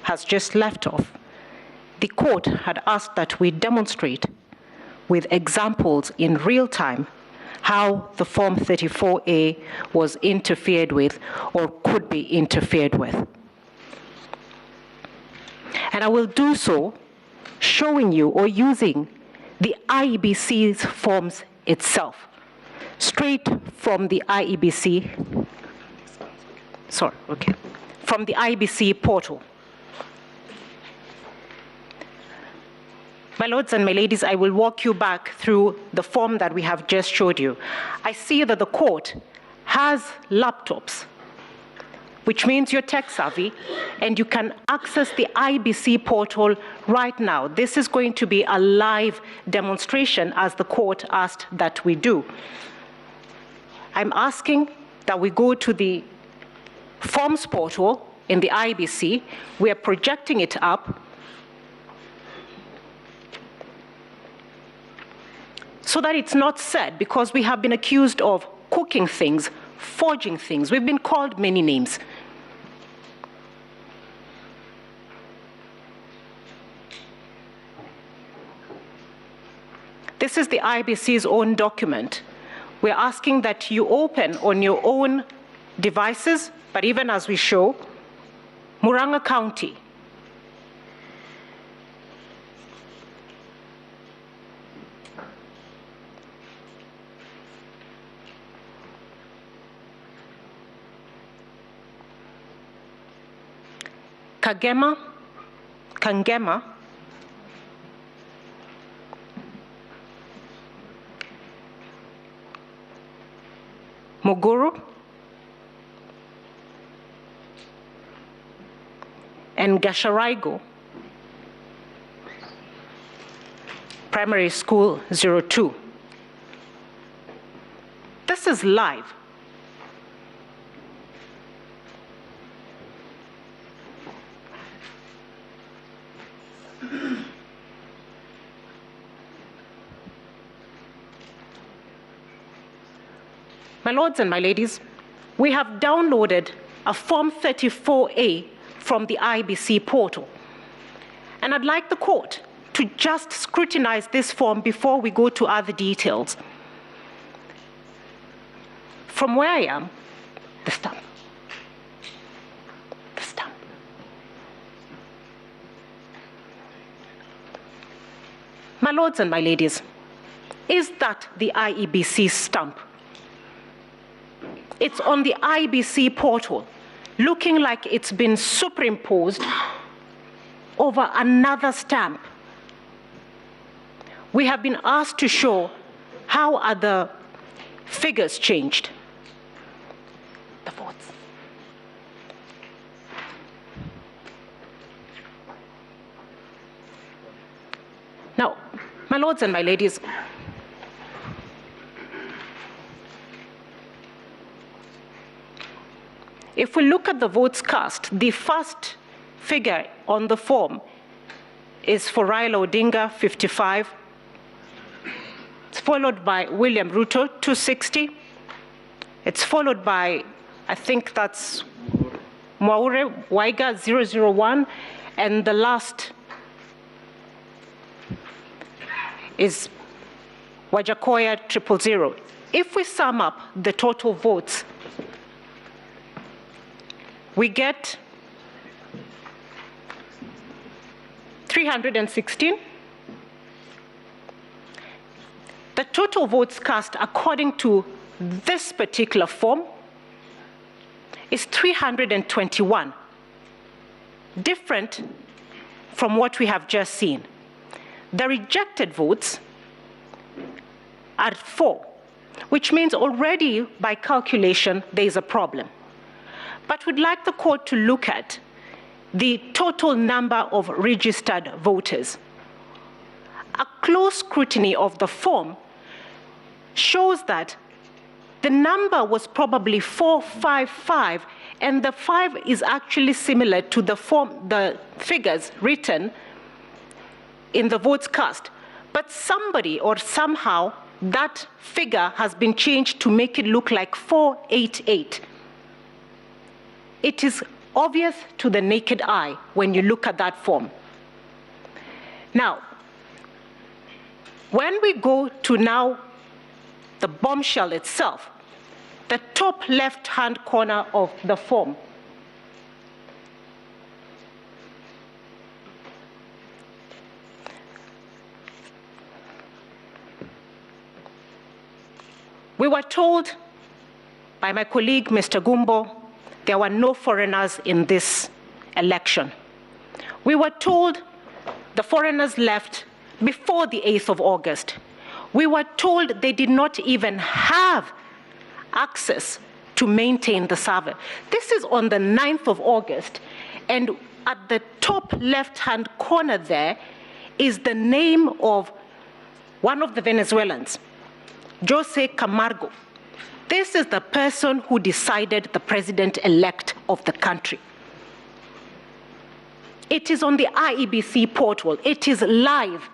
has just left off, the court had asked that we demonstrate with examples in real time how the Form 34A was interfered with or could be interfered with. And I will do so showing you or using the IEBC's forms itself, straight from the IEBC, from the IEBC portal. My lords and my ladies, I will walk you back through the form that we have just showed you. I see that the court has laptops, which means you're tech savvy, and you can access the IBC portal right now. This is going to be a live demonstration as the court asked that we do. I'm asking that we go to the forms portal in the IBC. We are projecting it up so that it's not said, because we have been accused of cooking things, forging things. We've been called many names. This is the IBC's own document. We're asking that you open on your own devices, but even as we show, Muranga County. Kangema, Muguru, and Gasharaigo, Primary School 02. This is live. My lords and my ladies, we have downloaded a Form 34A from the IBC portal. And I'd like the court to just scrutinize this form before we go to other details. From where I am, the stamp. The stamp. My lords and my ladies, is that the IEBC stamp? It's on the IBC portal, looking like it's been superimposed over another stamp. We have been asked to show how are the figures changed. The votes. Now, my lords and my ladies, if we look at the votes cast, the first figure on the form is for Raila Odinga, 55. It's followed by William Ruto, 260. It's followed by, I think that's Mwaure Waiga, 001. And the last is Wajakoya, 000. If we sum up the total votes, we get 316. The total votes cast according to this particular form is 321, different from what we have just seen. The rejected votes are 4, which means already by calculation there is a problem. But we'd like the court to look at the total number of registered voters. A close scrutiny of the form shows that the number was probably 455, and the 5 is actually similar to the figures written in the votes cast. But somebody or somehow that figure has been changed to make it look like 488. It is obvious to the naked eye when you look at that form. Now, when we go to now the bombshell itself, the top left-hand corner of the form, we were told by my colleague, Mr. Gumbo, there were no foreigners in this election. We were told the foreigners left before the 8th of August. We were told they did not even have access to maintain the server. This is on the 9th of August, and at the top left-hand corner there is the name of one of the Venezuelans, Jose Camargo. This is the person who decided the president-elect of the country. It is on the IEBC portal. It is live.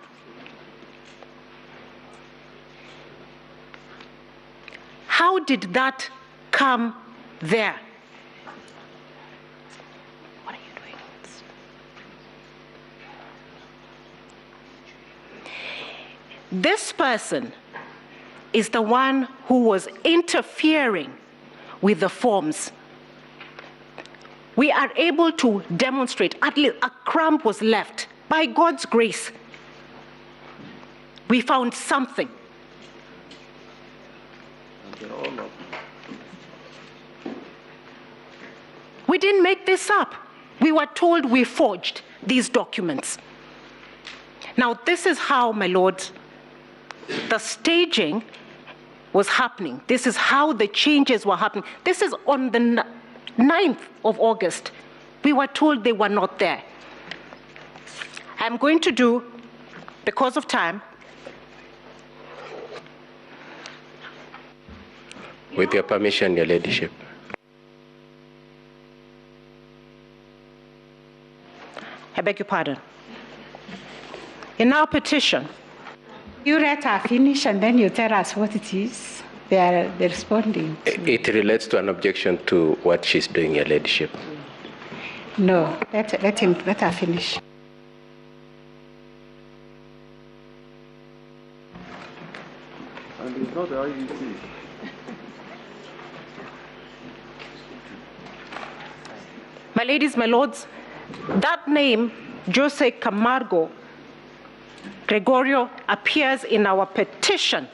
How did that come there? What are you doing? This person is the one who was interfering with the forms. We are able to demonstrate, at least a crumb was left. By God's grace, we found something. We didn't make this up. We were told we forged these documents. Now, this is how, my lords, the staging was happening. This is how the changes were happening. This is on the 9th of August. We were told they were not there. I'm going to do, because of time, with your permission, Your Ladyship. I beg your pardon. In our petition, you let her finish and then you tell us what it is. They're responding. It relates to an objection to what she's doing, Your Ladyship. No, let her finish. And it's not the IEC. my ladies, my lords, that name, Jose Camargo Gregorio, appears in our petition.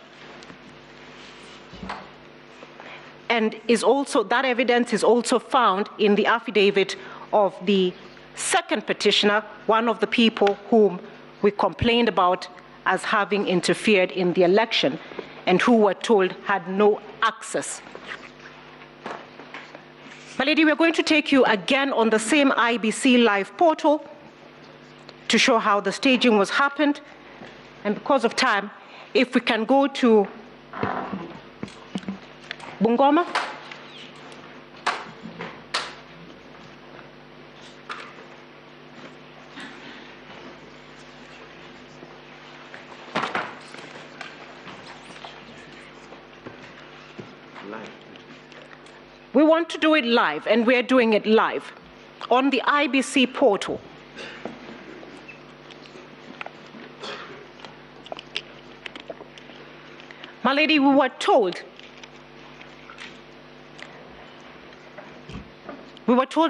And is also, that evidence is also found in the affidavit of the second petitioner, one of the people whom we complained about as having interfered in the election and who were told had no access. My lady, we're going to take you again on the same IBC live portal to show how the staging was happened. And because of time, if we can go to Bungoma. We want to do it live, and we're doing it live on the IBC portal. My lady, we were told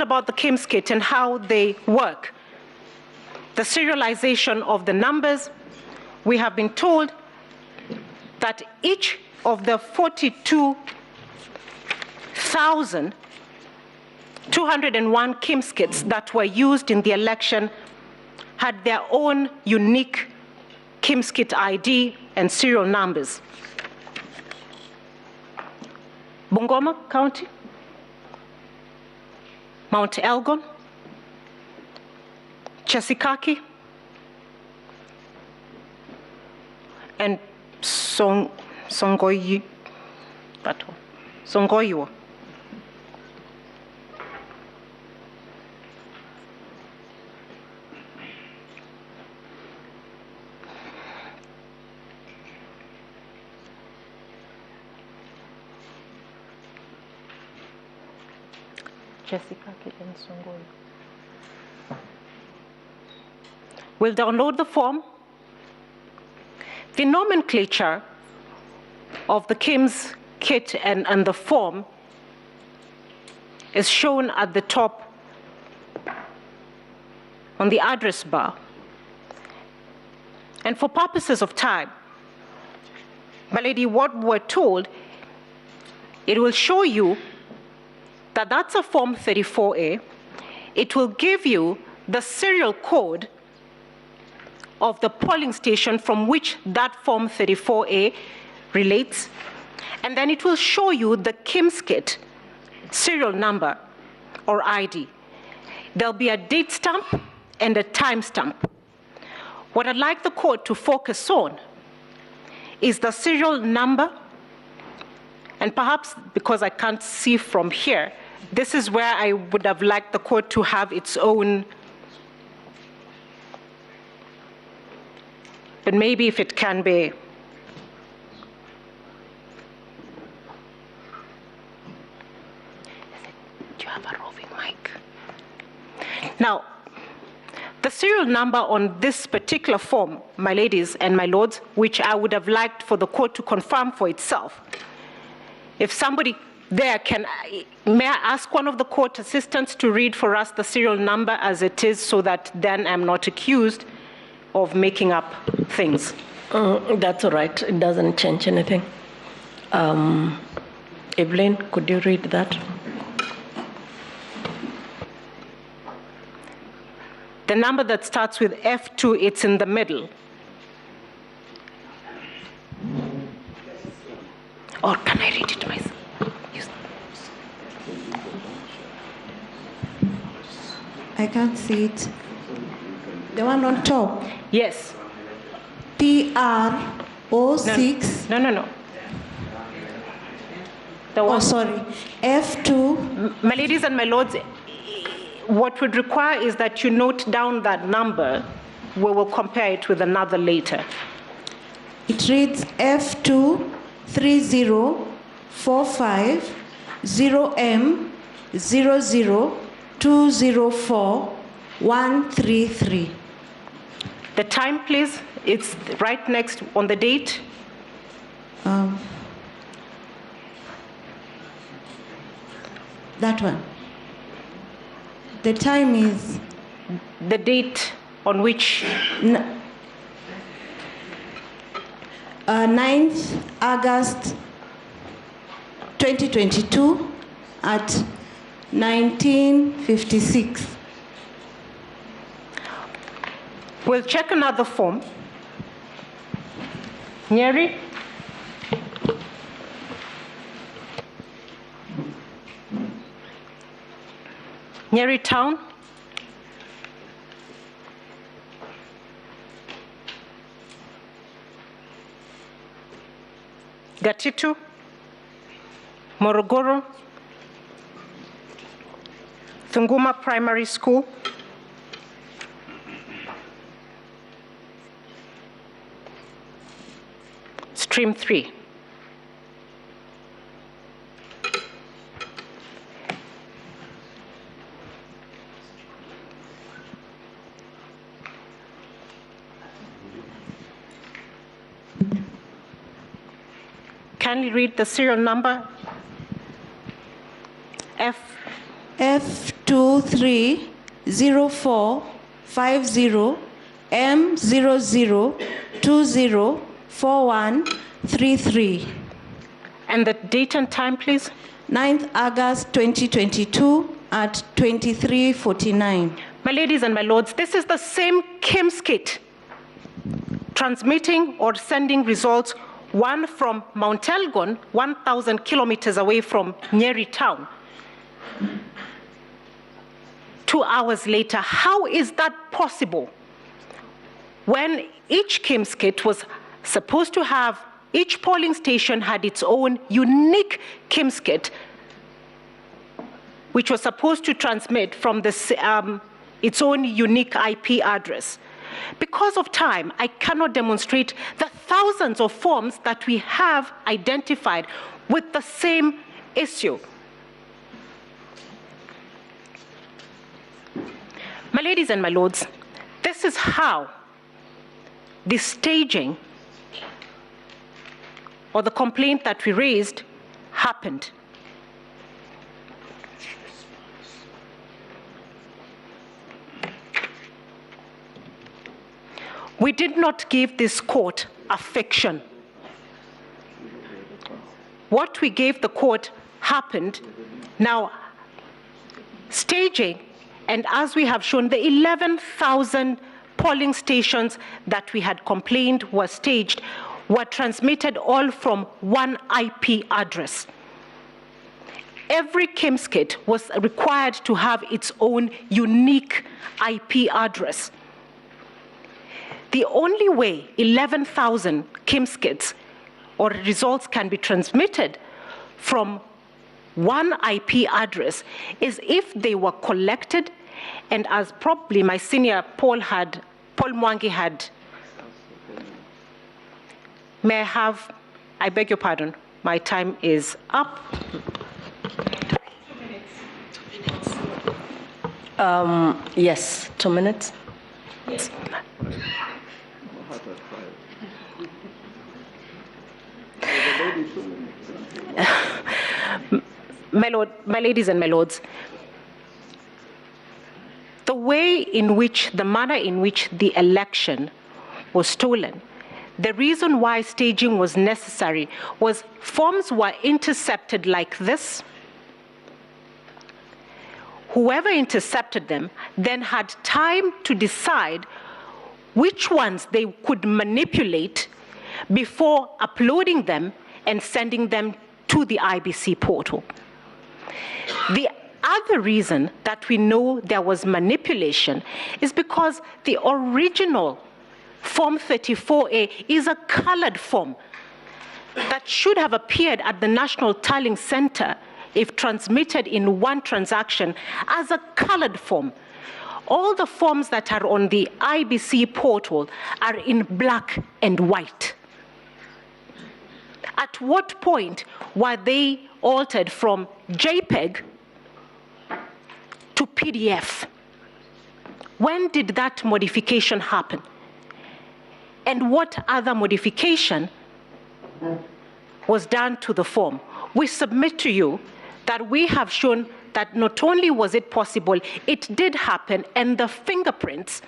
about the KIMS kit and how they work. The serialization of the numbers. We have been told that each of the 42,201 KIMS kits that were used in the election had their own unique KIMS kit ID and serial numbers. Bungoma County, Mount Elgon, Chesikaki, and Songoyiwa. Jessica Songolo. We'll download the form. The nomenclature of the KIMS kit and the form is shown at the top on the address bar. And for purposes of time, my lady, what we're told, it will show you that that's a Form 34A. It will give you the serial code of the polling station from which that Form 34A relates. And then it will show you the KIMS kit serial number or ID. There'll be a date stamp and a time stamp. What I'd like the court to focus on is the serial number, and perhaps because I can't see from here, this is where I would have liked the court to have its own, but maybe if it can be. Do you have a roving mic? Now, the serial number on this particular form, my ladies and my lords, which I would have liked for the court to confirm for itself. If somebody there can, may I ask one of the court assistants to read for us the serial number as it is so that then I'm not accused of making up things? That's all right. It doesn't change anything. Evelyn, could you read that? The number that starts with F2, it's in the middle. Or can I read it myself? Yes. I can't see it. The one on top. Yes. PR06. No. The one. Oh, sorry. F2. My ladies and my lords, what would require is that you note down that number. We will compare it with another later. It reads F2 3045 0M 00204 133. The time, please. It's right next on the date. That one. The time is the date on which 9th August 2022 at 1956. We'll check another form. Nyeri? Nyeri Town? Gatitu? Morogoro? Tunguma Primary School? Stream 3. Kindly read the serial number. F230450 M00204133. And the date and time, please. 9th August 2022 at 23:49. My ladies and my lords, this is the same KIMS kit transmitting or sending results, one from Mount Elgon, 1,000 kilometers away from Nyeri Town. 2 hours later, how is that possible? When each KIMS kit was supposed to have, each polling station had its own unique KIMS kit, which was supposed to transmit from its own unique IP address. Because of time, I cannot demonstrate the thousands of forms that we have identified with the same issue. My ladies and my lords, this is how the staging or the complaint that we raised happened. We did not give this court a fiction. What we gave the court happened. Now, staging, and as we have shown, the 11,000 polling stations that we had complained were staged were transmitted all from one IP address. Every KIMS was required to have its own unique IP address. The only way 11,000 KIMS or results can be transmitted from one IP address is if they were collected, and as probably my senior Paul Mwangi had. May I have, I beg your pardon, my time is up. 2 minutes. Yes, 2 minutes. Yes. My ladies and my lords, the manner in which the election was stolen, the reason why staging was necessary was forms were intercepted like this. Whoever intercepted them then had time to decide which ones they could manipulate before uploading them and sending them to the IBC portal. The other reason that we know there was manipulation is because the original Form 34A is a colored form that should have appeared at the National Tallying Center if transmitted in one transaction as a colored form. All the forms that are on the IBC portal are in black and white. At what point were they altered from JPEG to PDF? When did that modification happen? And what other modification was done to the form? We submit to you that we have shown that not only was it possible, it did happen, and the fingerprints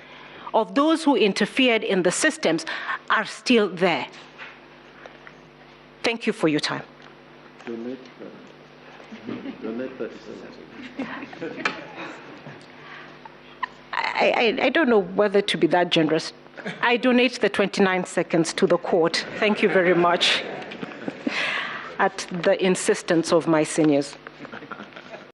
of those who interfered in the systems are still there. Thank you for your time. Donate 30 seconds. I don't know whether to be that generous. I donate the 29 seconds to the court. Thank you very much, at the insistence of my seniors.